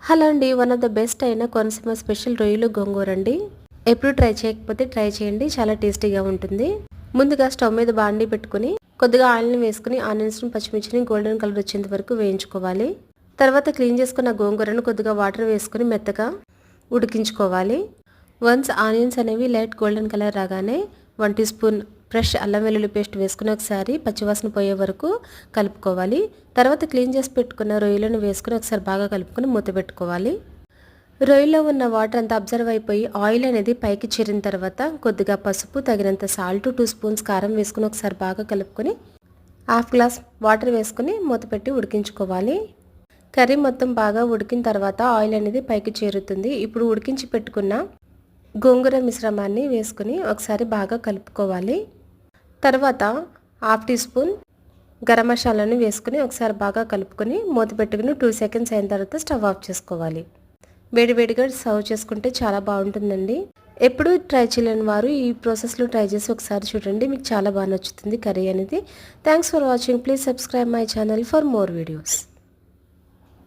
Hello అండి, one of the best అయిన Konaseema special రొయ్యలు గోంగూర అండి. ఎప్పుడు ట్రై చేయకపోతే ట్రై చేయండి, చాలా టేస్టీగా ఉంటుంది. ముందుగా స్టవ్ మీద బాండీ పెట్టుకుని కొద్దిగా ఆయిల్ని వేసుకుని ఆనియన్స్ని పచ్చిమిర్చిని గోల్డెన్ కలర్ వచ్చేంత వరకు వేయించుకోవాలి. తర్వాత క్లీన్ చేసుకున్న గోంగూరను కొద్దిగా వాటర్ వేసుకుని మెత్తగా ఉడికించుకోవాలి. వన్స్ ఆనియన్స్ అనేవి లైట్ గోల్డెన్ కలర్ రాగానే 1 టీ స్పూన్ ఫ్రెష్ అల్లం వెల్లుల్లి పేస్ట్ వేసుకుని ఒకసారి పచ్చివాసన పోయే వరకు కలుపుకోవాలి. తర్వాత క్లీన్ చేసి పెట్టుకున్న రొయ్యలను వేసుకుని ఒకసారి బాగా కలుపుకొని మూత పెట్టుకోవాలి. రొయ్యలో ఉన్న వాటర్ అంతా అబ్జర్వ్ అయిపోయి ఆయిల్ అనేది పైకి చేరిన తర్వాత కొద్దిగా పసుపు, తగినంత సాల్ట్, 2 స్పూన్స్ కారం వేసుకుని ఒకసారి బాగా కలుపుకొని 1/2 గ్లాస్ వాటర్ వేసుకుని మూత పెట్టి ఉడికించుకోవాలి. కర్రీ మొత్తం బాగా ఉడికిన తర్వాత ఆయిల్ అనేది పైకి చేరుతుంది. ఇప్పుడు ఉడికించి పెట్టుకున్న గోంగూర మిశ్రమాన్ని వేసుకుని ఒకసారి బాగా కలుపుకోవాలి. తర్వాత 1/2 టీ స్పూన్ గరం మసాలాను వేసుకుని ఒకసారి బాగా కలుపుకొని మూత పెట్టుకుని 2 సెకండ్స్ అయిన తర్వాత స్టవ్ ఆఫ్ చేసుకోవాలి. వేడివేడిగా సర్వ్ చేసుకుంటే చాలా బాగుంటుందండి. ఎప్పుడు ట్రై చేయలేని వారు ఈ ప్రాసెస్లో ట్రై చేసి ఒకసారి చూడండి, మీకు చాలా బాగా నచ్చుతుంది కర్రీ అనేది. Thanks for watching. Please subscribe my channel for more videos.